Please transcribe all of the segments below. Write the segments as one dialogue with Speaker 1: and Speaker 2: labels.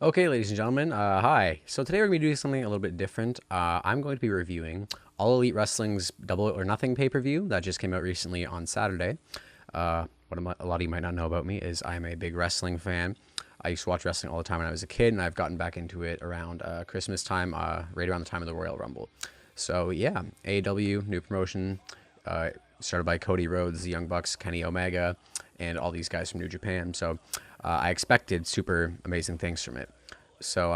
Speaker 1: Okay, ladies and gentlemen, hi. So today we're going to be doing something a little bit different. I'm going to be reviewing All Elite Wrestling's Double or Nothing pay-per-view that just came out recently on Saturday. A lot of you might not know about me is I'm a big wrestling fan. I used to watch wrestling all the time when I was a kid, and I've gotten back into it around Christmas time, right around the time of the Royal Rumble. So yeah, AEW, new promotion, started by Cody Rhodes, the Young Bucks, Kenny Omega, and all these guys from New Japan. So I expected super amazing things from it. So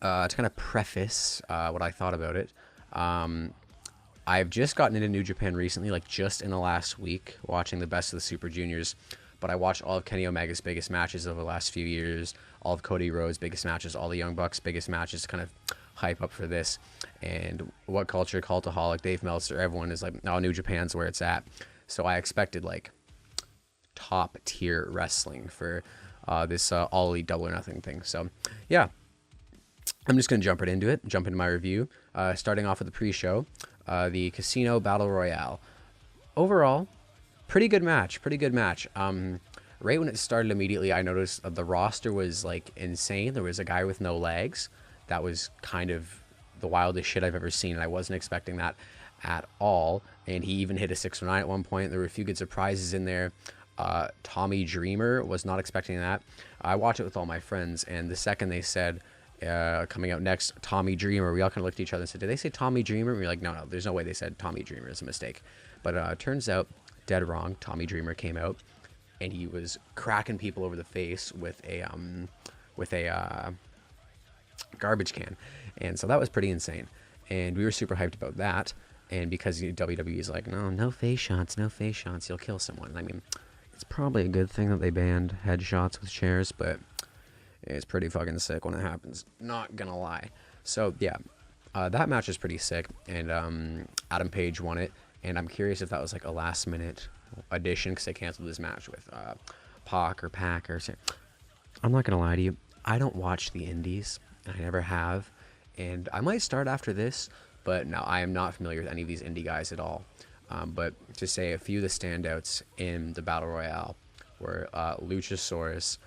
Speaker 1: to kind of preface what I thought about it, I've just gotten into New Japan recently, like just in the last week, watching the best of the Super Juniors. But I watched all of Kenny Omega's biggest matches over the last few years, all of Cody Rhodes' biggest matches, all the Young Bucks' biggest matches to kind of hype up for this. And What Culture, Cultaholic, Dave Meltzer, everyone is like, oh, New Japan's where it's at. So I expected like top tier wrestling for this All Elite Double or Nothing thing. So yeah, I'm just going to jump into my review. Starting off with the pre-show, the Casino Battle Royale. Overall, pretty good match. Right when it started immediately, I noticed the roster was like insane. There was a guy with no legs. That was kind of the wildest shit I've ever seen, and I wasn't expecting that at all. And he even hit a 609 at one point. There were a few good surprises in there. Tommy Dreamer, was not expecting that. I watched it with all my friends, and the second they said coming out next, Tommy Dreamer, we all kind of looked at each other and said, did they say Tommy Dreamer? And we were like, no, there's no way they said Tommy Dreamer. It's a mistake. But turns out, dead wrong. Tommy Dreamer came out, and he was cracking people over the face with a garbage can. And so that was pretty insane. And we were super hyped about that. And because WWE is like, no face shots, you'll kill someone. I mean, it's probably a good thing that they banned headshots with chairs, but it's pretty fucking sick when it happens. Not gonna lie. So yeah, that match is pretty sick, and Adam Page won it. And I'm curious if that was like a last minute addition because they canceled this match with Pac or something. I'm not gonna lie to you. I don't watch the indies, and I never have. And I might start after this, but no, I am not familiar with any of these indie guys at all. But to say a few of the standouts in the Battle Royale were Luchasaurus.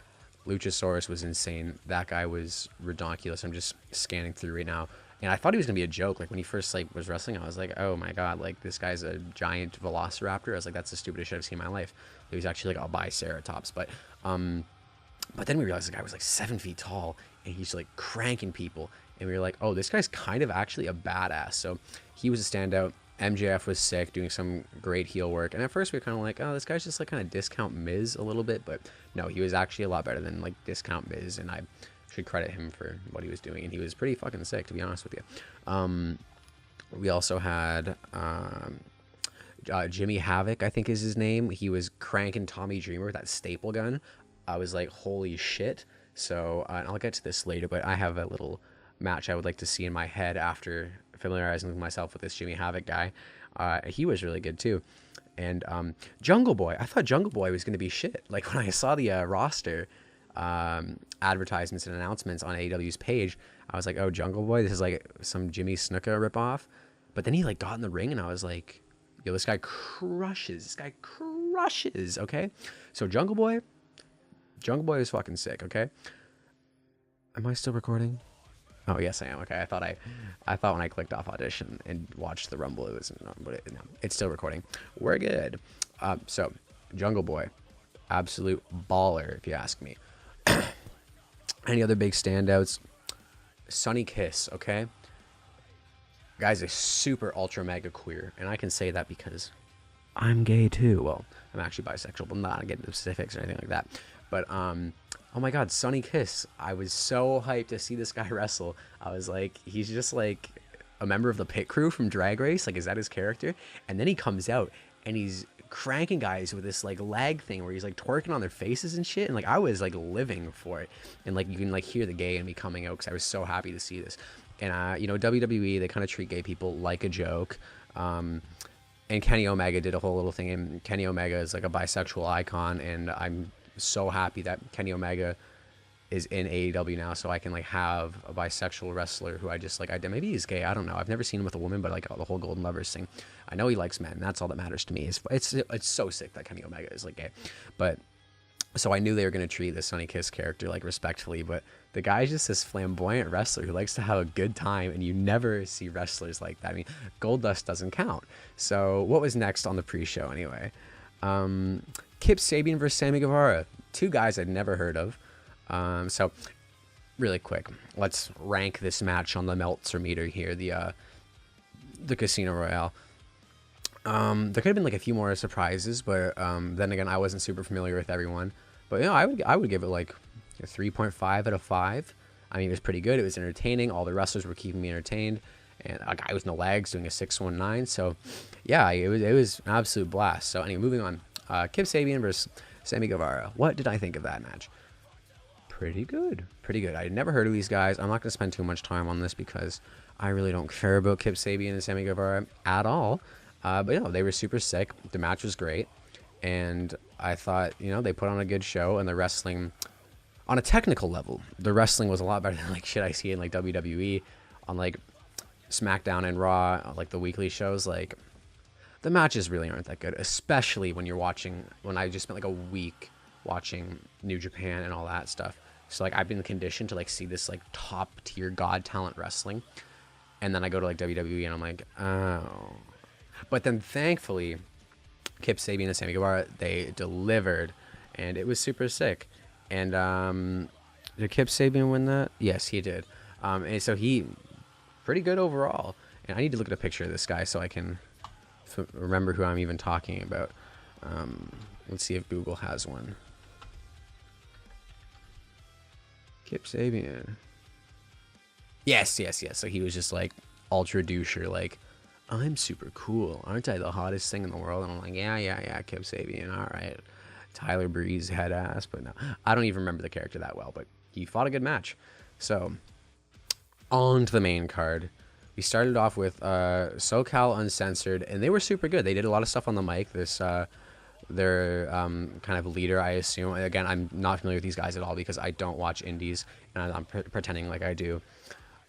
Speaker 1: Luchasaurus was insane. That guy was ridiculous. I'm just scanning through right now. And I thought he was going to be a joke. Like, when he first like was wrestling, I was like, oh my God, like, this guy's a giant velociraptor. I was like, that's the stupidest shit I've seen in my life. He was actually like, I'll buy Ceratops. But then we realized the guy was like 7 feet tall, and he's like cranking people. And we were like, oh, this guy's kind of actually a badass. So he was a standout. MJF was sick, doing some great heel work. And at first we were kind of like, oh, this guy's just like kind of discount Miz a little bit. But no, he was actually a lot better than like discount Miz. And I should credit him for what he was doing. And he was pretty fucking sick, to be honest with you. We also had Jimmy Havoc, I think is his name. He was cranking Tommy Dreamer with that staple gun. I was like, holy shit. So and I'll get to this later, but I have a little match I would like to see in my head after familiarizing myself with this Jimmy Havoc guy. He was really good too. And Jungle Boy, I thought Jungle Boy was going to be shit. Like, when I saw the roster advertisements and announcements on AEW's page, I was like, oh, Jungle Boy, this is like some Jimmy Snuka ripoff. But then he like got in the ring, and I was like, yo, this guy crushes. Okay, so Jungle Boy is fucking sick. Okay, am I still recording? Oh yes, I am. Okay, I thought when I clicked off audition and watched the Rumble, it was no, but no, it's still recording. We're good. So, Jungle Boy, absolute baller, if you ask me. Any other big standouts? Sonny Kiss. Okay, guy's a super ultra mega queer, and I can say that because I'm gay too. Well, I'm actually bisexual, but I'm not getting into specifics or anything like that. But oh my God, Sonny Kiss! I was so hyped to see this guy wrestle. I was like, he's just like a member of the pit crew from Drag Race. Like, is that his character? And then he comes out and he's cranking guys with this like lag thing where he's like twerking on their faces and shit. And like, I was like living for it. And like, you can like hear the gay in me coming out because I was so happy to see this. And WWE, they kind of treat gay people like a joke. And Kenny Omega did a whole little thing. And Kenny Omega is like a bisexual icon, and I'm so happy that Kenny Omega is in AEW now, so I can like have a bisexual wrestler who I just like. Maybe he's gay. I don't know. I've never seen him with a woman, but like the whole Golden Lovers thing, I know he likes men. That's all that matters to me. It's so sick that Kenny Omega is like gay. But So I knew they were going to treat the Sonny Kiss character like respectfully, but the guy's just this flamboyant wrestler who likes to have a good time, and you never see wrestlers like that. I mean, Goldust doesn't count. So what was next on the pre-show anyway? Kip Sabian versus Sammy Guevara, two guys I'd never heard of. So really quick, let's rank this match on the Meltzer meter here, the Casino Royale. There could have been like a few more surprises, but then again, I wasn't super familiar with everyone. But I would give it like a 3.5 out of 5. I mean, it was pretty good. It was entertaining. All the wrestlers were keeping me entertained, and a guy with no legs doing a 619. So yeah, it was an absolute blast. So anyway, moving on. Kip Sabian versus Sammy Guevara. What did I think of that match? Pretty good. Pretty good. I had never heard of these guys. I'm not going to spend too much time on this because I really don't care about Kip Sabian and Sammy Guevara at all. But they were super sick. The match was great, and I thought they put on a good show. And the wrestling, on a technical level, the wrestling was a lot better than like shit I see in like WWE, on like SmackDown and Raw, like the weekly shows. Like the matches really aren't that good, especially when you're watching. When I just spent like a week watching New Japan and all that stuff, so like I've been conditioned to like see this like top tier god talent wrestling, and then I go to like WWE and I'm like, oh. But then thankfully, Kip Sabian and Sammy Guevara, they delivered, and it was super sick. And did Kip Sabian win that? Yes, he did. And so he, pretty good overall. And I need to look at a picture of this guy so I can remember who I'm even talking about. Let's see if Google has one. Kip Sabian. Yes. So he was just like ultra doucher, like, I'm super cool. Aren't I the hottest thing in the world? And I'm like, yeah, Kip Sabian. All right. Tyler Breeze head ass. But no, I don't even remember the character that well, but he fought a good match. So, on to the main card. We started off with SoCal Uncensored, and they were super good. They did a lot of stuff on the mic. Their kind of leader, I assume. Again, I'm not familiar with these guys at all because I don't watch indies, and I'm pretending like I do.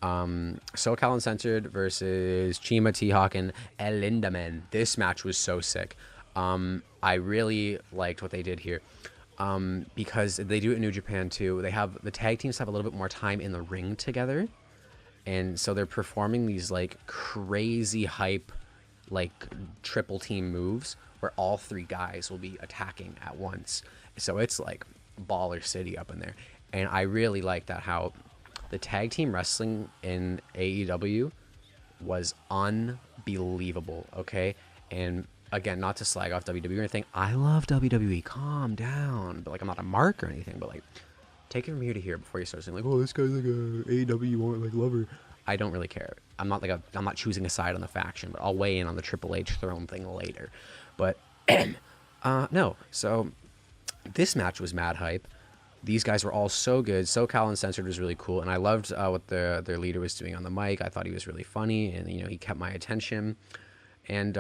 Speaker 1: SoCal Uncensored versus Chima, T-Hawk, and El Lindaman. This match was so sick. I really liked what they did here because they do it in New Japan too. The tag teams have a little bit more time in the ring together, and so they're performing these like crazy hype, like triple team moves where all three guys will be attacking at once. So it's like Baller City up in there, and I really like that how the tag team wrestling in AEW was unbelievable, okay? And again, not to slag off WWE or anything. I love WWE. Calm down. But like, I'm not a mark or anything, but like, take it from here to here before you start saying like, oh, this guy's like a AEW like lover. I don't really care. I'm not choosing a side on the faction, but I'll weigh in on the Triple H throne thing later. But no. So this match was mad hype. These guys were all so good. SoCal Uncensored was really cool, and I loved what their leader was doing on the mic. I thought he was really funny, and he kept my attention. And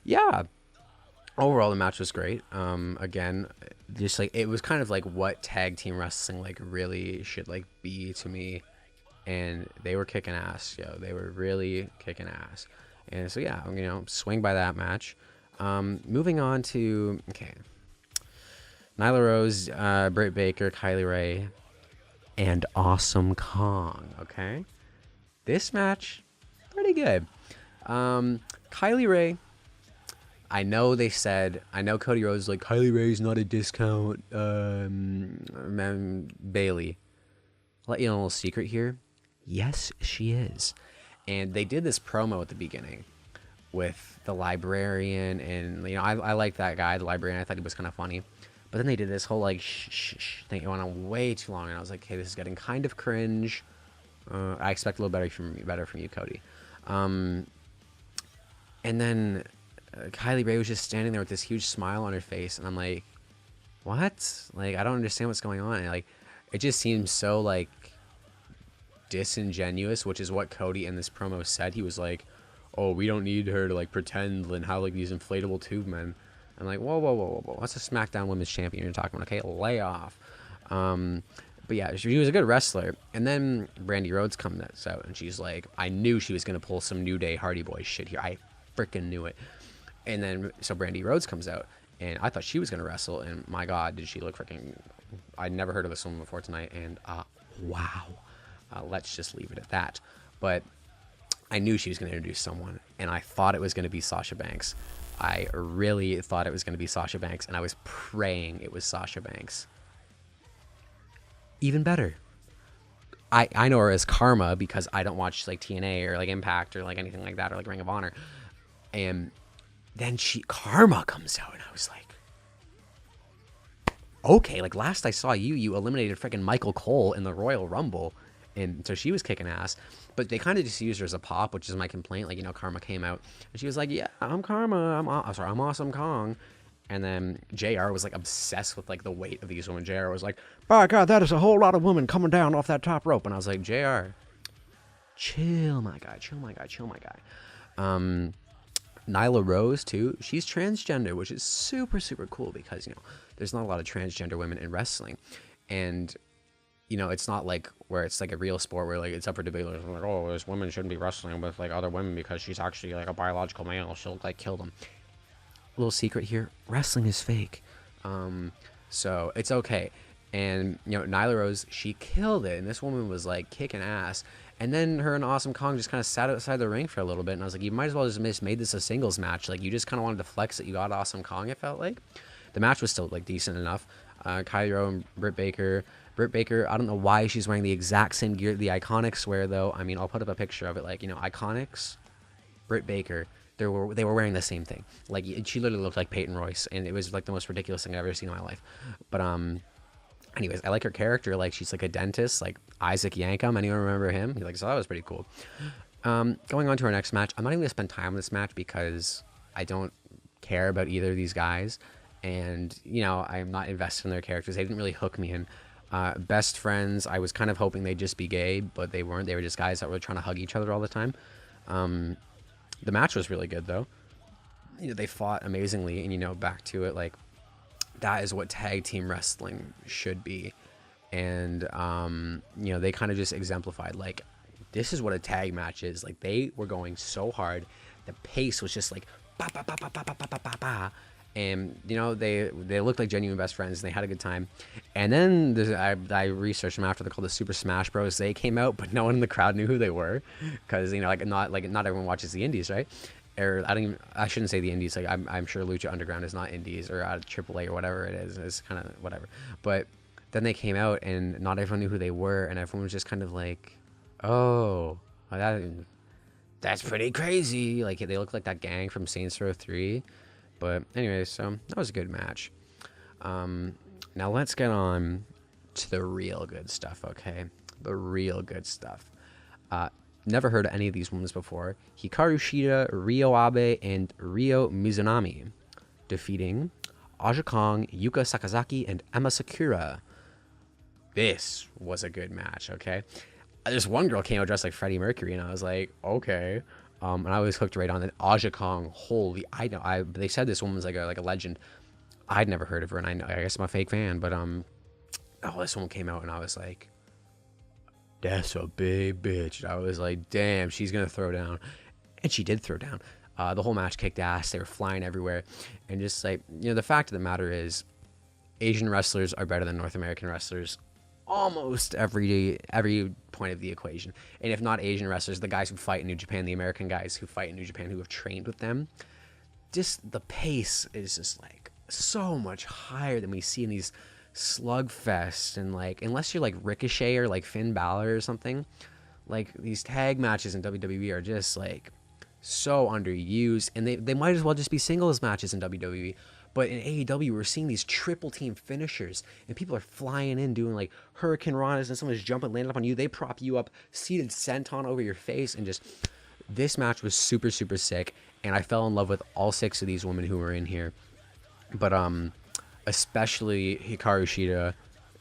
Speaker 1: yeah, overall the match was great. Again, just like it was kind of like what tag team wrestling like really should like be to me, and they were kicking ass. They were really kicking ass. And so yeah, swing by that match. Moving on to Nyla Rose, Britt Baker, Kylie Ray, and Awesome Kong. Okay, this match pretty good. Kylie Ray, I know Cody Rhodes like Kylie Ray's not a discount. Bailey, I'll let you know a little secret here. Yes, she is. And they did this promo at the beginning with the librarian, and I like that guy, the librarian. I thought he was kind of funny. But then they did this whole like shh thing. It went on way too long, and I was like, "Hey, this is getting kind of cringe." I expect a little better from you, Cody. And then Kylie Ray was just standing there with this huge smile on her face, and I'm like, "What? Like, I don't understand what's going on." And like, it just seems so like disingenuous, which is what Cody in this promo said. He was like, "Oh, we don't need her to like pretend and have like these inflatable tube men." I'm like, whoa. That's a SmackDown Women's Champion you're talking about, okay? Lay off. But yeah, she was a good wrestler. And then Brandy Rhodes comes out, and she's like, I knew she was going to pull some New Day Hardy Boys shit here. I freaking knew it. And then, so Brandy Rhodes comes out, and I thought she was gonna wrestle, and my God, did she look freaking! I'd never heard of this woman before tonight, and wow. Let's just leave it at that. But I knew she was going to introduce someone, and I thought it was going to be Sasha Banks. I really thought it was going to be Sasha Banks, and I was praying it was Sasha Banks. Even better. I know her as Karma because I don't watch like TNA or like Impact or like anything like that or like Ring of Honor. And then Karma comes out, and I was like, okay, like last I saw you eliminated freaking Michael Cole in the Royal Rumble. And so she was kicking ass, but they kind of just used her as a pop, which is my complaint. Like, Karma came out and she was like, yeah, I'm Karma. I'm Awesome Kong. And then JR was like obsessed with like the weight of these women. JR was like, by God, that is a whole lot of women coming down off that top rope. And I was like, JR, chill, my guy. Nyla Rose too. She's transgender, which is super, super cool because, there's not a lot of transgender women in wrestling. And it's not like where it's like a real sport where like it's up for debate. Like, oh, this woman shouldn't be wrestling with like other women because she's actually like a biological male. She'll like kill them. Little secret here: wrestling is fake. So it's okay. And Nyla Rose, she killed it, and this woman was like kicking ass. And then her and Awesome Kong just kind of sat outside the ring for a little bit, and I was like, you might as well just made this a singles match. Like, you just kind of wanted to flex that you got Awesome Kong. It felt like the match was still like decent enough. Kylie and Britt Baker. Britt Baker, I don't know why she's wearing the exact same gear the Iconics wear, though. I mean, I'll put up a picture of it. Like, Iconics, Britt Baker, they were wearing the same thing. Like, she literally looked like Peyton Royce, and it was like the most ridiculous thing I've ever seen in my life. But anyways, I like her character. Like, she's like a dentist, like Isaac Yankem. Anyone remember him? So that was pretty cool. Going on to our next match, I'm not even gonna spend time on this match because I don't care about either of these guys, and I'm not invested in their characters. They didn't really hook me in. Best friends, I was kind of hoping they'd just be gay, but they weren't. They were just guys that were trying to hug each other all the time. The match was really good, though. They fought amazingly, and back to it, like, that is what tag team wrestling should be. And they kind of just exemplified, like, this is what a tag match is. Like, they were going so hard, the pace was just like ba ba ba ba ba ba ba ba ba. And they looked like genuine best friends, and they had a good time. And then I researched them after. They're called the Super Smash Bros. They came out, but no one in the crowd knew who they were, because not everyone watches the indies, right? Or I shouldn't say the indies. Like, I'm sure Lucha Underground is not indies or out of AAA or whatever it is. It's kind of whatever. But then they came out, and not everyone knew who they were, and everyone was just kind of like, oh, that's pretty crazy. Like, they look like that gang from Saints Row 3. But anyway, so that was a good match. Now let's get on to the real good stuff, okay? The real good stuff. Never heard of any of these women before. Hikaru Shida, Ryo Abe, and Ryo Mizunami, defeating Aja Kong, Yuka Sakazaki, and Emma Sakura. This was a good match, okay? This one girl came out dressed like Freddie Mercury, and I was like, okay. And I was hooked right on it. Aja Kong, holy, they said this woman was like a legend. I'd never heard of her, and I guess I'm a fake fan, but this one came out, and I was like, that's a big bitch. I was like, damn, she's gonna throw down, and she did throw down. The whole match kicked ass. They were flying everywhere, and just like, the fact of the matter is, Asian wrestlers are better than North American wrestlers almost every point of the equation. And if not Asian wrestlers, the guys who fight in New Japan, the American guys who fight in New Japan, who have trained with them, just the pace is just like so much higher than we see in these slugfests. And like, unless you're like Ricochet or like Finn Balor or something, like, these tag matches in WWE are just like so underused, and they might as well just be singles matches in WWE. But in AEW, we're seeing these triple team finishers, and people are flying in doing like Hurricane Ranas, and someone's jumping, landing up on you. They prop you up, seated senton over your face, and just, this match was super, super sick. And I fell in love with all 6 of these women who were in here. But especially Hikaru Shida,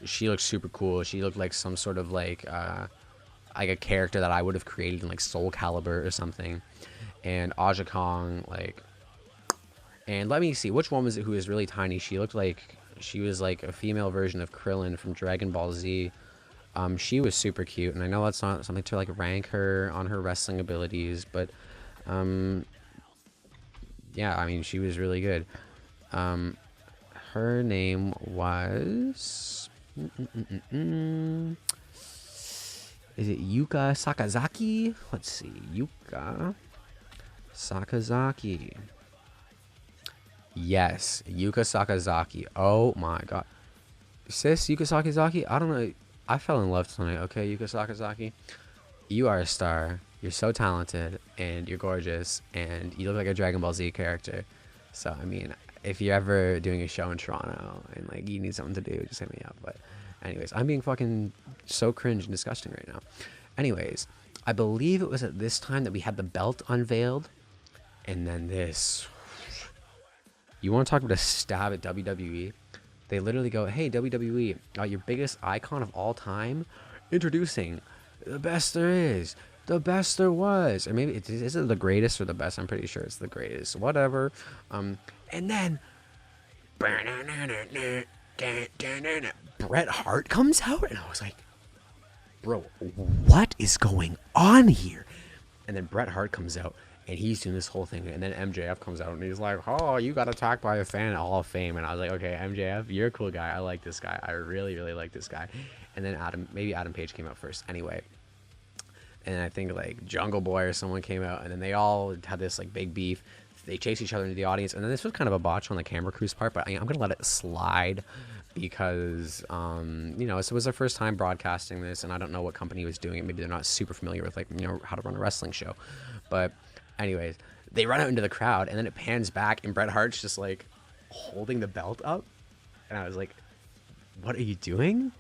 Speaker 1: she looked super cool. She looked like some sort of like a character that I would have created in like Soul Calibur or something. And Aja Kong, like. And let me see, which one was it who was really tiny? She looked like she was like a female version of Krillin from Dragon Ball Z. She was super cute, and I know that's not something to like rank her on her wrestling abilities, but yeah, I mean, she was really good. Her name was... Is it Yuka Sakazaki? Let's see. Yuka Sakazaki. Yes, Yuka Sakazaki. Oh my god. Sis, Yuka Sakazaki? I don't know. I fell in love tonight, okay, Yuka Sakazaki? You are a star. You're so talented, and you're gorgeous, and you look like a Dragon Ball Z character. So, I mean, if you're ever doing a show in Toronto and, like, you need something to do, just hit me up. But anyways, I'm being fucking so cringe and disgusting right now. Anyways, I believe it was at this time that we had the belt unveiled, and then this. You want to talk about a stab at WWE? They literally go, hey, WWE, your biggest icon of all time, introducing the best there is, the best there was. Or maybe, is it the greatest or the best? I'm pretty sure it's the greatest. Whatever. And then, Bret Hart comes out, and I was like, bro, what is going on here? And then Bret Hart comes out, and he's doing this whole thing, and then MJF comes out, and he's like, oh, you got attacked by a fan at Hall of Fame. And I was like, okay, MJF, you're a cool guy. I like this guy. I really, really like this guy. And then maybe Adam Page came out first. Anyway, and I think, like, Jungle Boy or someone came out, and then they all had this, like, big beef. They chased each other into the audience, and then this was kind of a botch on the camera crew's part, but I'm going to let it slide because, you know, it was their first time broadcasting this, and I don't know what company was doing it. Maybe they're not super familiar with, like, you know, how to run a wrestling show. But anyways, they run out into the crowd, and then it pans back, and Bret Hart's just, like, holding the belt up. And I was like, what are you doing?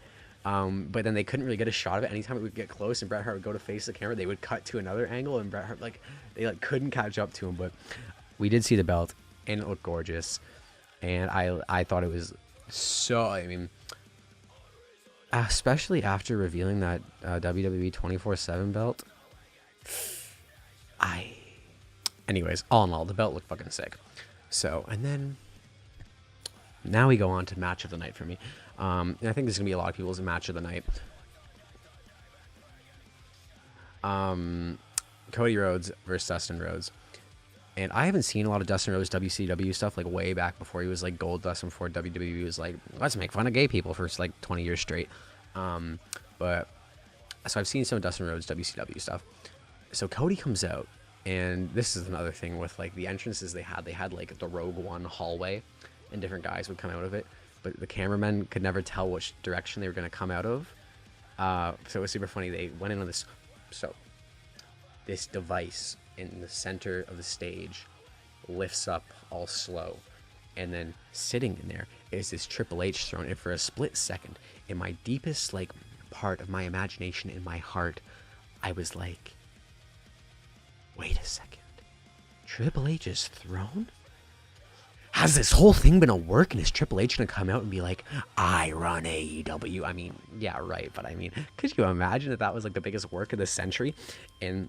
Speaker 1: But then they couldn't really get a shot of it. Anytime it would get close and Bret Hart would go to face the camera, they would cut to another angle, and Bret Hart, like, they, like, couldn't catch up to him. But we did see the belt, and it looked gorgeous. And I thought it was so, I mean, especially after revealing that WWE 24/7 belt. Anyways, all in all, the belt looked fucking sick. So, and then now we go on to match of the night for me. And I think this is gonna be a lot of people's match of the night. Cody Rhodes versus Dustin Rhodes. And I haven't seen a lot of Dustin Rhodes WCW stuff, like, way back before he was, like, Gold Dust, and before WWE was like, let's make fun of gay people for, like, 20 years straight. But so I've seen some Dustin Rhodes WCW stuff. So Cody comes out, and this is another thing with, like, the entrances they had like the Rogue One hallway, and different guys would come out of it, but the cameramen could never tell which direction they were going to come out of. So it was super funny. They went in on this, so this device in the center of the stage lifts up all slow, and then sitting in there is this Triple H throne. And for a split second, in my deepest, like, part of my imagination, in my heart, I was like, wait a second, Triple H's throne? Has this whole thing been a work, and is Triple H gonna come out and be like, I run AEW? I mean, yeah, right, but I mean, could you imagine if that was, like, the biggest work of the century? And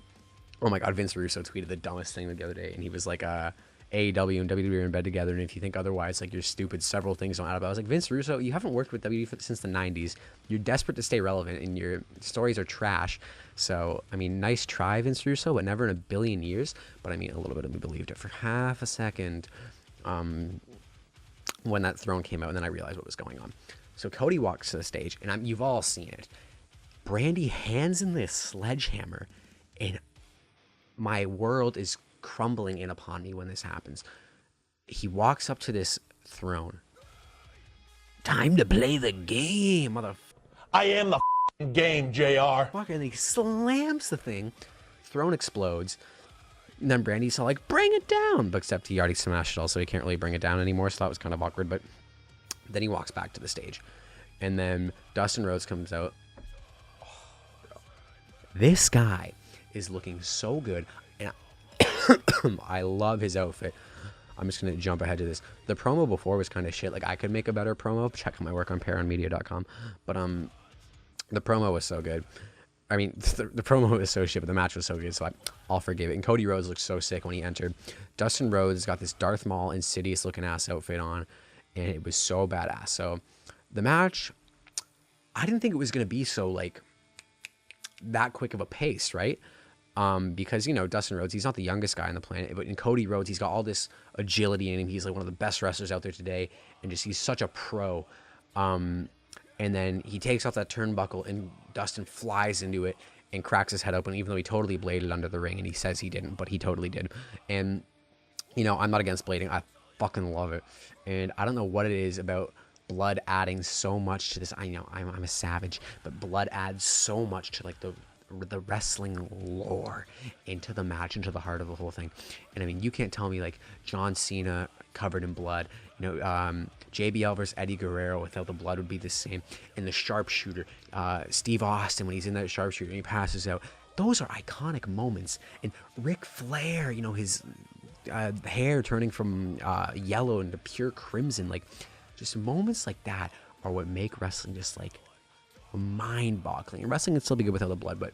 Speaker 1: oh my god, Vince Russo tweeted the dumbest thing the other day, and he was like, AEW and WWE are in bed together, and if you think otherwise, like, you're stupid. Several things don't add up. I was like, Vince Russo, you haven't worked with WWE since the 90s. You're desperate to stay relevant, and your stories are trash. So, I mean, nice try, Vince Russo, but never in a billion years. But I mean, a little bit of me believed it for half a second when that throne came out, and then I realized what was going on. So Cody walks to the stage, and you've all seen it. Brandy hands in this sledgehammer, and my world is crumbling in upon me when this happens. He walks up to this throne. Time to play the game, mother.
Speaker 2: I am the game, JR.
Speaker 1: And he slams the thing. Throne explodes. And then Brandy's all like, bring it down. But except he already smashed it all, so he can't really bring it down anymore. So that was kind of awkward. But then he walks back to the stage. And then Dustin Rhodes comes out. This guy is looking so good. And I love his outfit. I'm just going to jump ahead to this. The promo before was kind of shit. Like, I could make a better promo. Check out my work on paronmedia.com. But the promo was so good. I mean, the promo was so shit, but the match was so good, so I'll forgive it. And Cody Rhodes looked so sick when he entered. Dustin Rhodes got this Darth Maul Insidious looking ass outfit on, and it was so badass. So the match, I didn't think it was going to be so, like, that quick of a pace, right? Because Dustin Rhodes, he's not the youngest guy on the planet, but in Cody Rhodes, he's got all this agility in him. He's like one of the best wrestlers out there today, and just he's such a pro. And then he takes off that turnbuckle, and Dustin flies into it and cracks his head open, even though he totally bladed under the ring, and he says he didn't, but he totally did. And I'm not against blading. I fucking love it, and I don't know what it is about blood adding so much to this. I know I'm a savage, but blood adds so much to like the wrestling lore, into the match, into the heart of the whole thing. And I mean, you can't tell me like John Cena covered in blood, JBL versus Eddie Guerrero without the blood would be the same. And the sharpshooter, Steve Austin, when he's in that sharpshooter and he passes out, those are iconic moments. And Ric Flair, his hair turning from yellow into pure crimson, like just moments like that are what make wrestling just like mind-boggling. And wrestling can still be good without the blood, but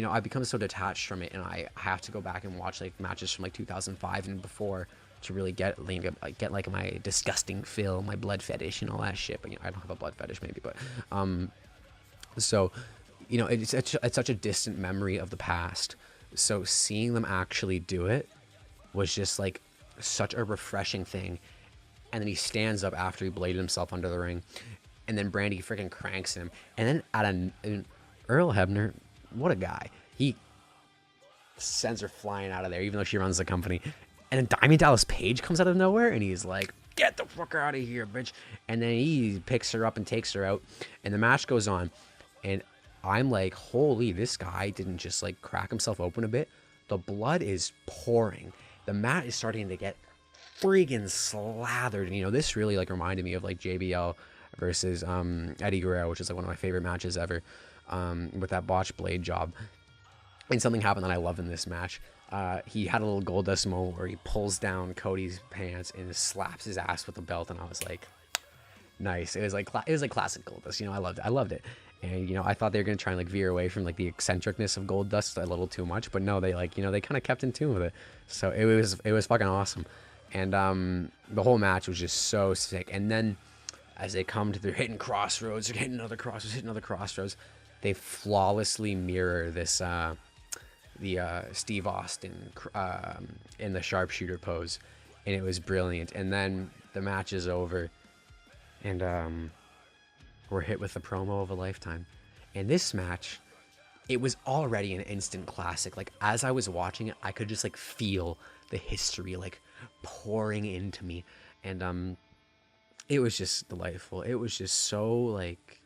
Speaker 1: I've become so detached from it, and I have to go back and watch like matches from like 2005 and before to really get like my disgusting fill, my blood fetish and all that shit. But I don't have a blood fetish maybe, but so it's such a distant memory of the past. So seeing them actually do it was just like such a refreshing thing. And then he stands up after he bladed himself under the ring, and then Brandy freaking cranks him. And then Earl Hebner, what a guy. He sends her flying out of there, even though she runs the company. And then Diamond Dallas Page comes out of nowhere, and he's like, "Get the fuck out of here, bitch!" And then he picks her up and takes her out, and the match goes on. And I'm like, holy, this guy didn't just like crack himself open a bit. The blood is pouring. The mat is starting to get freaking slathered. And this really like reminded me of like JBL versus Eddie Guerrero, which is like one of my favorite matches ever, with that botched blade job. And something happened that I love in this match. He had a little Goldust moment where he pulls down Cody's pants and slaps his ass with the belt, and I was like, nice. It was like classic Goldust. I loved it. And I thought they were gonna try and like veer away from like the eccentricness of Goldust a little too much, but no, they like they kind of kept in tune with it. So it was fucking awesome. And the whole match was just so sick. And then as they come to their hitting crossroads, they're hitting another crossroads, they flawlessly mirror this the Steve Austin in the sharpshooter pose, and it was brilliant. And then the match is over, and we're hit with the promo of a lifetime. And this match, it was already an instant classic. Like as I was watching it, I could just like feel the history like pouring into me, and it was just delightful. It was just so like,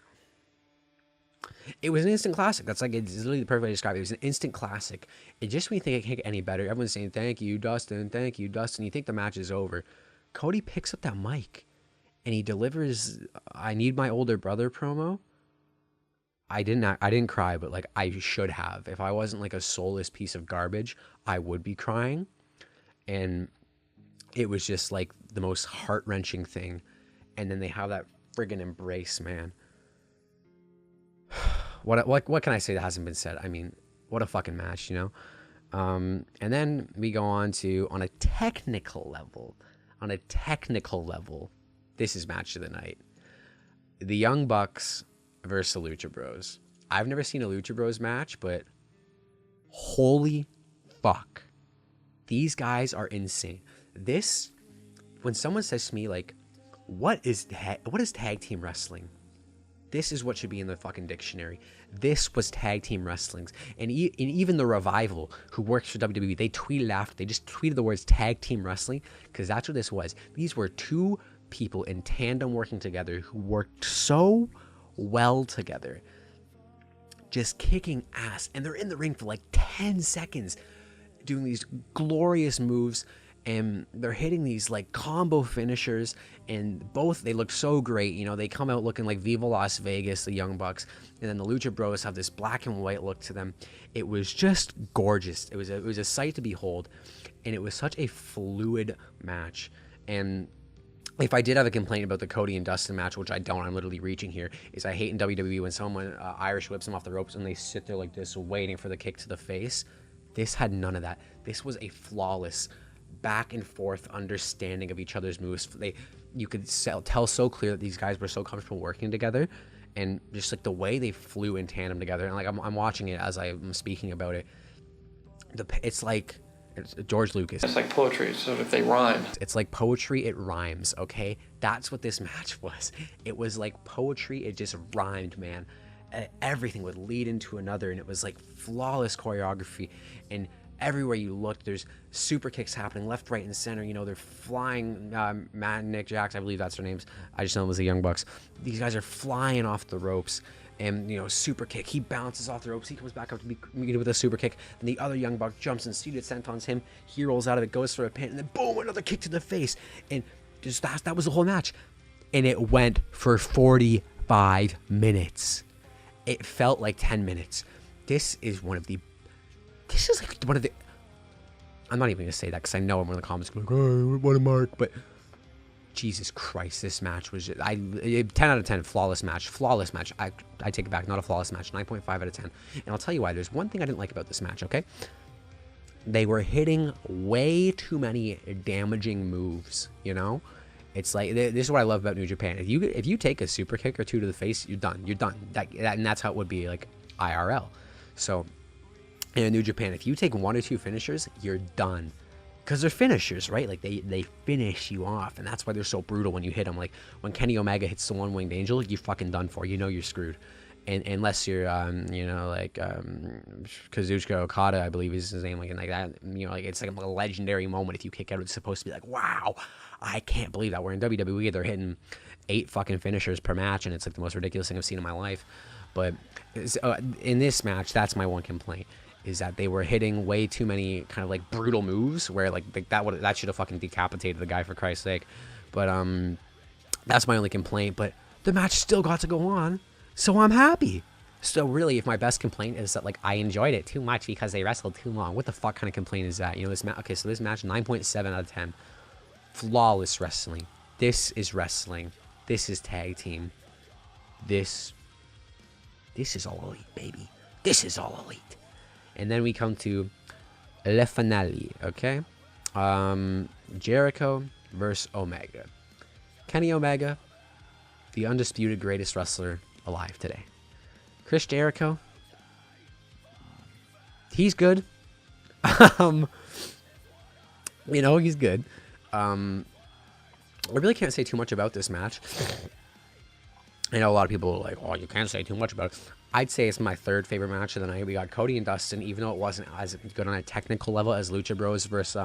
Speaker 1: it was an instant classic. That's like, it's literally the perfect way to describe it. It was an instant classic. It just made me think it can't get any better. Everyone's saying thank you Dustin, thank you Dustin. You think the match is over. Cody picks up that mic and he delivers "I Need My Older Brother" promo. I didn't cry, but like I should have. If I wasn't like a soulless piece of garbage, I would be crying. And it was just like the most heart-wrenching thing. And then they have that friggin' embrace, man. What can I say that hasn't been said? I mean, what a fucking match, And then we go on to, on a technical level, this is match of the night. The Young Bucks versus the Lucha Bros. I've never seen a Lucha Bros match, but holy fuck. These guys are insane. This, when someone says to me, like, what is tag team wrestling? This is what should be in the fucking dictionary. This was tag team wrestling. And even the Revival, who works for WWE, they tweeted after. They just tweeted the words tag team wrestling, because that's what this was. These were two people in tandem working together who worked so well together, just kicking ass. And they're in the ring for like 10 seconds doing these glorious moves, and they're hitting these like combo finishers, and both, they look so great. They come out looking like Viva Las Vegas, the Young Bucks, and then the Lucha Bros have this black and white look to them. It was just gorgeous. It was a sight to behold, and it was such a fluid match. And if I did have a complaint about the Cody and Dustin match, which I don't, I'm literally reaching here, is I hate in WWE when someone Irish whips them off the ropes and they sit there like this waiting for the kick to the face. This had none of that. This was a flawless back and forth understanding of each other's moves. You could tell so clear that these guys were so comfortable working together, and just like the way they flew in tandem together. And like I'm watching it as I'm speaking about it. It's like George Lucas.
Speaker 3: It's like poetry, so if they rhyme.
Speaker 1: It's like poetry, it rhymes, okay? That's what this match was. It was like poetry, it just rhymed, man. Everything would lead into another, and it was like flawless choreography. And everywhere you looked, there's super kicks happening left, right, and center. You know, they're flying. Matt and Nick Jax, I believe that's their names. I just know them as the Young Bucks. These guys are flying off the ropes. And, you know, super kick. He bounces off the ropes. He comes back up to be with a super kick. And the other Young Buck jumps and seated sentons him. He rolls out of it, goes for a pin, and then boom, another kick to the face. And just that was the whole match. And it went for 45 minutes. It felt like 10 minutes. This is like one of the. I'm not even going to say that because I know I'm in the comments like, oh, what a mark. But Jesus Christ, this match was just, 10 out of 10, flawless match. Flawless match. I take it back, not a flawless match. 9.5 out of 10. And I'll tell you why. There's one thing I didn't like about this match, okay? They were hitting way too many damaging moves, you know? It's like, this is what I love about New Japan. If you take a super kick or two to the face, you're done. You're done. And that's how it would be like IRL. So, in New Japan, if you take one or two finishers, you're done. Because they're finishers, right? Like, they finish you off. And that's why they're so brutal when you hit them. Like, when Kenny Omega hits the one-winged angel, you're fucking done for. You know you're screwed. And unless you're, you know, like, Kazuchika Okada, I believe is his name. Like, and like that, you know, like, it's like a legendary moment. If you kick out, it's supposed to be like, wow, I can't believe that. We're in WWE, they're hitting 8 fucking finishers per match. And it's like the most ridiculous thing I've seen in my life. But in this match, that's my one complaint. Is that they were hitting way too many kind of like brutal moves where like that should have fucking decapitated the guy, for Christ's sake. But that's my only complaint. But the match still got to go on, so I'm happy. So really, if my best complaint is that like I enjoyed it too much because they wrestled too long, what the fuck kind of complaint is that? You know, this match. Okay, so this match 9.7 out of 10, flawless wrestling. This is wrestling. This is tag team. This is all elite, baby. This is all elite. And then we come to Le Finale, okay? Jericho versus Omega. Kenny Omega, the undisputed greatest wrestler alive today. Chris Jericho, he's good. You know, he's good. I really can't say too much about this match. I know a lot of people are like, oh, you can't say too much about it. I'd say it's my third favorite match of the night. We got Cody and Dustin, even though it wasn't as good on a technical level as Lucha Bros versus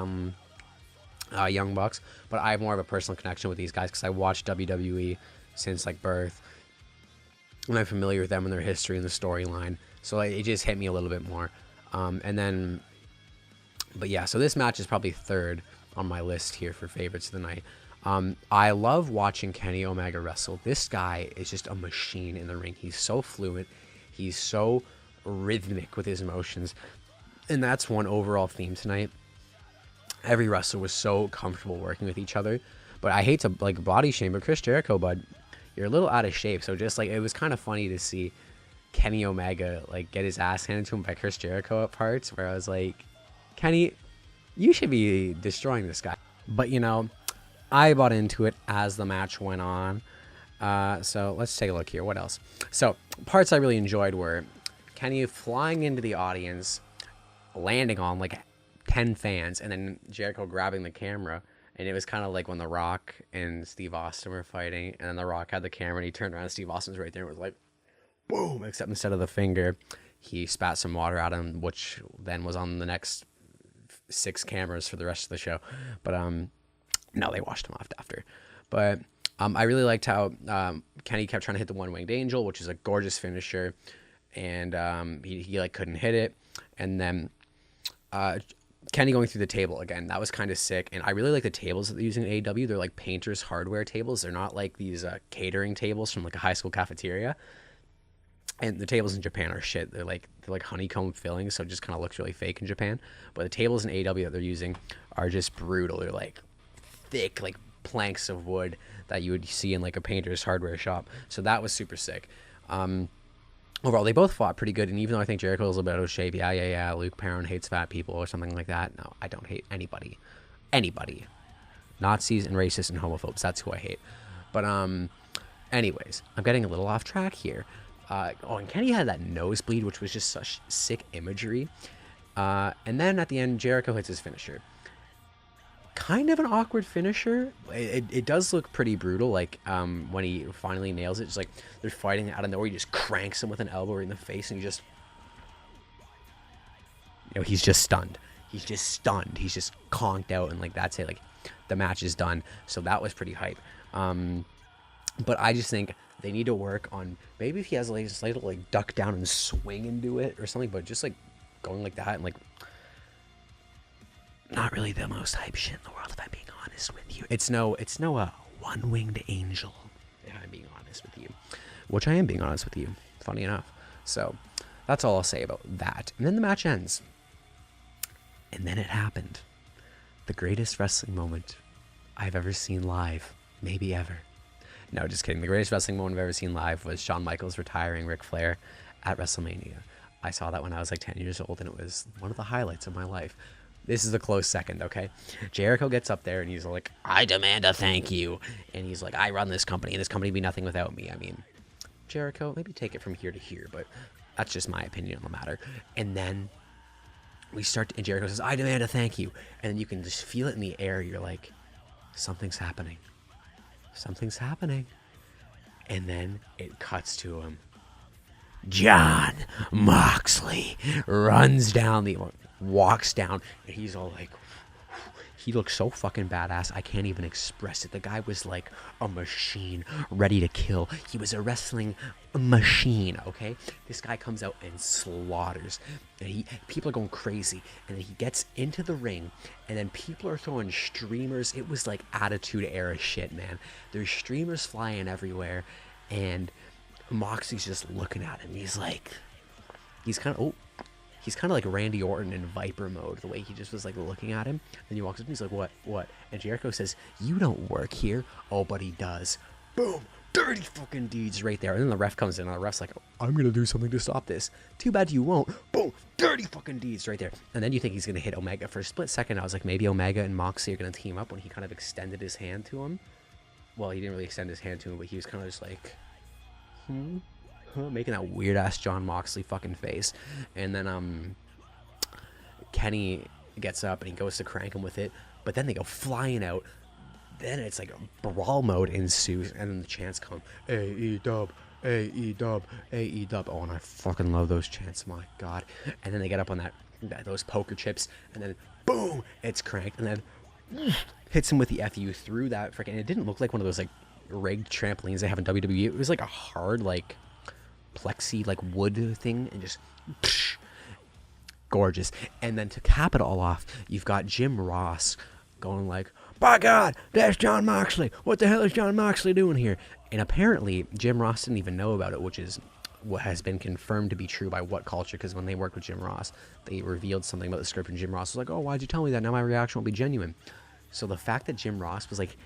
Speaker 1: Young Bucks. But I have more of a personal connection with these guys because I watched WWE since like birth. And I'm familiar with them and their history and the storyline. So it just hit me a little bit more. But yeah, so this match is probably third on my list here for favorites of the night. I love watching Kenny Omega wrestle. This guy is just a machine in the ring. He's so fluent. He's so rhythmic with his motions. And that's one overall theme tonight. Every wrestler was so comfortable working with each other. But I hate to like body shame, but Chris Jericho, bud, you're a little out of shape. So just like, it was kind of funny to see Kenny Omega like get his ass handed to him by Chris Jericho at parts where I was like, Kenny, you should be destroying this guy. But you know, I bought into it as the match went on. So let's take a look here. What else? So parts I really enjoyed were Kenny flying into the audience, landing on like 10 fans, and then Jericho grabbing the camera. And it was kind of like when The Rock and Steve Austin were fighting, and then The Rock had the camera, and he turned around, and Steve Austin's right there, and was like, boom! Except instead of the finger, he spat some water at him, which then was on the next 6 cameras for the rest of the show. But no, they washed him off after. But I really liked how Kenny kept trying to hit the one-winged angel, which is a gorgeous finisher, and he like couldn't hit it. And then Kenny going through the table again, that was kind of sick. And I really like the tables that they're using in AEW. They're like painters hardware tables. They're not like these catering tables from like a high school cafeteria. And the tables in Japan are shit. They're like honeycomb fillings, so it just kind of looks really fake in Japan. But the tables in AEW that they're using are just brutal. They're like thick, like planks of wood that you would see in like a painter's hardware shop. So that was super sick. Overall, they both fought pretty good. And even though I think Jericho was a little bit out of shape, yeah, Luke Perrin hates fat people or something like that. No, I don't hate anybody. Nazis and racists and homophobes, that's who I hate. But anyways, I'm getting a little off track here. And Kenny had that nosebleed, which was just such sick imagery. And then at the end, Jericho hits his finisher. Kind of an awkward finisher. It does look pretty brutal. Like when he finally nails it, just like they're fighting out of nowhere, he just cranks him with an elbow in the face, and he just, he's just stunned. He's just stunned. He's just conked out, and like that's it. Like the match is done. So that was pretty hype. But I just think they need to work on, maybe if he has like a slight like duck down and swing and do it or something, but just like going like that and like not really the most hype shit in the world, if I'm being honest with you. It's no one-winged angel, if I'm being honest with you. Which I am being honest with you, funny enough. So that's all I'll say about that. And then the match ends. And then it happened. The greatest wrestling moment I've ever seen live. Maybe ever. No, just kidding. The greatest wrestling moment I've ever seen live was Shawn Michaels retiring Ric Flair at WrestleMania. I saw that when I was like 10 years old, and it was one of the highlights of my life. This is a close second, okay? Jericho gets up there, and he's like, I demand a thank you. And he's like, I run this company, and this company would be nothing without me. I mean, Jericho, maybe take it from here to here, but that's just my opinion on the matter. And then and Jericho says, I demand a thank you. And then you can just feel it in the air. You're like, something's happening. Something's happening. And then it cuts to him. John Moxley walks down, and he's all like, he looks so fucking badass, I can't even express it. The guy was like a machine, ready to kill. He was a wrestling machine, okay? This guy comes out and slaughters, and people are going crazy, and then he gets into the ring, and then people are throwing streamers. It was like Attitude Era shit, man. There's streamers flying everywhere, and Moxie's just looking at him. He's kind of like Randy Orton in Viper mode, the way he just was like looking at him. Then he walks up and he's like, what? And Jericho says, you don't work here. Oh, but he does. Boom. Dirty fucking deeds right there. And then the ref comes in, and the ref's like, I'm going to do something to stop this. Too bad you won't. Boom. Dirty fucking deeds right there. And then you think he's going to hit Omega. For a split second, I was like, maybe Omega and Moxley are going to team up, when he kind of extended his hand to him. Well, he didn't really extend his hand to him, but he was kind of just like, making that weird ass John Moxley fucking face. And then Kenny gets up and he goes to crank him with it, but then they go flying out. Then it's like a brawl mode ensues, and then the chants come, AEW, AEW, AEW. Oh, and I fucking love those chants, my god. And then they get up on those poker chips, and then boom, it's cranked, and then hits him with the FU through that freaking. It didn't look like one of those like rigged trampolines they have in WWE. It was like a hard like plexi like wood thing, and just gorgeous. And then to cap it all off, you've got Jim Ross going like, by God, that's John Moxley. What the hell is John Moxley doing here? And apparently Jim Ross didn't even know about it, which is what has been confirmed to be true by What Culture, because when they worked with Jim Ross, they revealed something about the script, and Jim Ross was like, oh, why'd you tell me that? Now my reaction will be genuine. So the fact that Jim Ross was like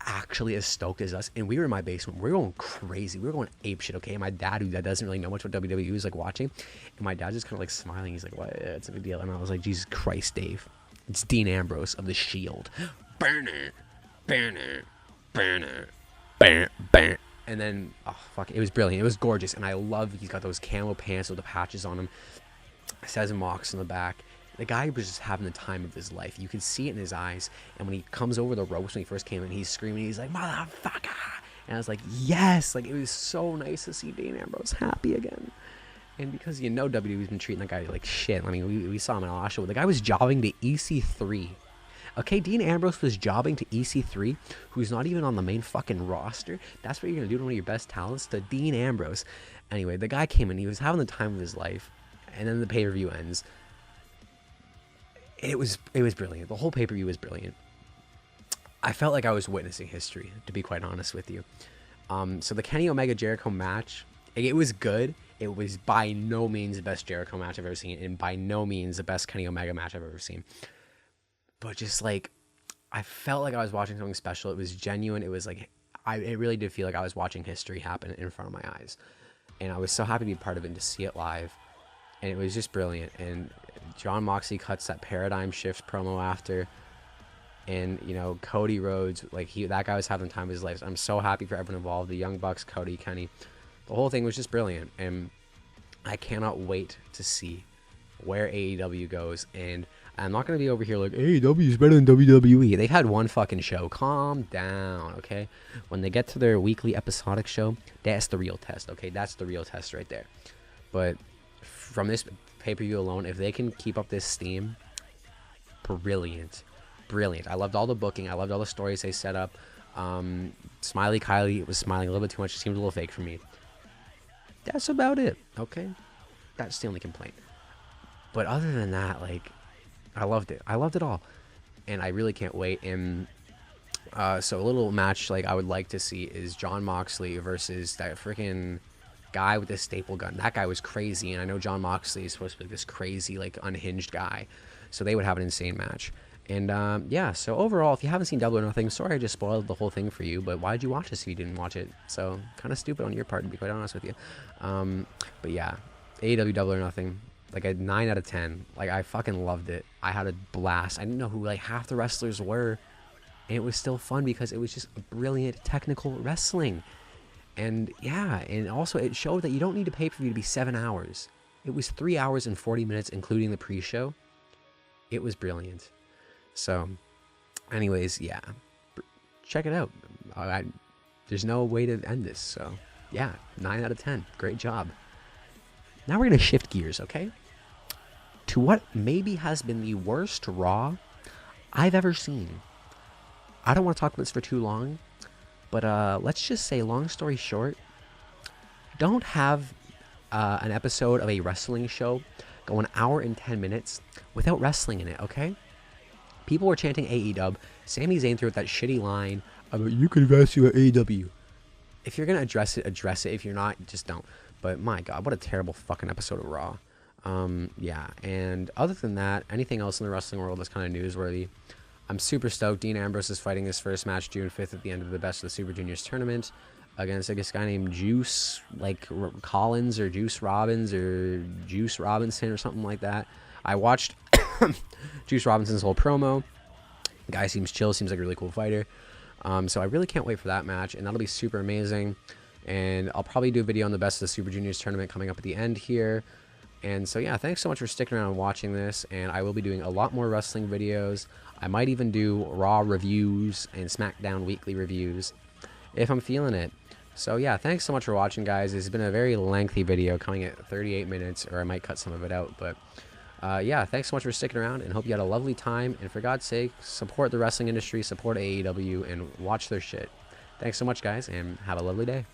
Speaker 1: actually as stoked as us, and we were in my basement, we were going crazy, we were going apeshit, okay? And my dad, who doesn't really know much about WWE, was like watching, and my dad just kind of like smiling. He's like, what? It's a big deal. And I was like, Jesus Christ, Dave, it's Dean Ambrose of the Shield. Burn it, burn it, burn it, burn, burn. And then, oh fuck, it was brilliant. It was gorgeous, and I love he's got those camo pants with the patches on them. It says Mox in the back. The guy was just having the time of his life. You could see it in his eyes. And when he comes over the ropes when he first came in, he's screaming. He's like, motherfucker. And I was like, yes. Like, it was so nice to see Dean Ambrose happy again. And because, WWE's been treating that guy like shit. I mean, we saw him in Oshawa. The guy was jobbing to EC3. Okay, Dean Ambrose was jobbing to EC3, who's not even on the main fucking roster. That's what you're going to do to one of your best talents, to Dean Ambrose. Anyway, the guy came in. He was having the time of his life. And then the pay-per-view ends. It was brilliant. The whole pay-per-view was brilliant. I felt like I was witnessing history, to be quite honest with you. So the Kenny Omega Jericho match, it was good. It was by no means the best Jericho match I've ever seen, and by no means the best Kenny Omega match I've ever seen. But just like, I felt like I was watching something special. It was genuine. It was like, it really did feel like I was watching history happen in front of my eyes. And I was so happy to be part of it and to see it live. And it was just brilliant. And John Moxley cuts that paradigm shift promo after. And, Cody Rhodes, that guy was having the time of his life. I'm so happy for everyone involved. The Young Bucks, Cody, Kenny. The whole thing was just brilliant. And I cannot wait to see where AEW goes. And I'm not going to be over here like, AEW is better than WWE. They've had one fucking show. Calm down, okay? When they get to their weekly episodic show, that's the real test, okay? That's the real test right there. But from this pay-per-view alone, if they can keep up this steam, brilliant. Brilliant. I loved all the booking. I loved all the stories they set up. Smiley Kylie was smiling a little bit too much. It seemed a little fake for me. That's about it, okay? That's the only complaint. But other than that, like, I loved it. I loved it all. And I really can't wait. And so a little match like I would like to see is Jon Moxley versus that freaking guy with the staple gun. That guy was crazy. And I know Jon Moxley is supposed to be this crazy, like, unhinged guy. So they would have an insane match. And yeah, so overall, if you haven't seen Double or Nothing, sorry I just spoiled the whole thing for you, but why did you watch this if you didn't watch it? So kind of stupid on your part, to be quite honest with you. But yeah, AEW Double or Nothing, like a 9 out of 10. Like, I fucking loved it. I had a blast. I didn't know who like half the wrestlers were, and it was still fun because it was just brilliant technical wrestling. And yeah, and also it showed that you don't need a pay-per-view to be 7 hours. It was 3 hours and 40 minutes, including the pre-show. It was brilliant. So, anyways, yeah, check it out. There's no way to end this. So, yeah, 9 out of 10. Great job. Now we're going to shift gears, okay? To what maybe has been the worst Raw I've ever seen. I don't want to talk about this for too long, but let's just say, long story short, don't have an episode of a wrestling show go an hour and 10 minutes without wrestling in it, okay? People were chanting AEW. Sami Zayn threw out that shitty line about, you could wrestle at AEW. If you're going to address it, address it. If you're not, just don't. But my God, what a terrible fucking episode of Raw. Yeah, and other than that, anything else in the wrestling world that's kind of newsworthy? I'm super stoked. Dean Ambrose is fighting his first match June 5th at the end of the Best of the Super Juniors tournament against, I guess, a guy named Juice, like Collins or Juice Robbins or Juice Robinson or something like that. I watched Juice Robinson's whole promo. The guy seems chill, seems like a really cool fighter. So I really can't wait for that match, and that'll be super amazing. And I'll probably do a video on the Best of the Super Juniors tournament coming up at the end here. And so yeah, thanks so much for sticking around and watching this, and I will be doing a lot more wrestling videos. I might even do Raw reviews and SmackDown weekly reviews if I'm feeling it. So yeah, thanks so much for watching, guys. It's been a very lengthy video, coming at 38 minutes, or I might cut some of it out, but yeah, thanks so much for sticking around, and hope you had a lovely time. And for God's sake, support the wrestling industry, support AEW, and watch their shit. Thanks so much, guys, and have a lovely day.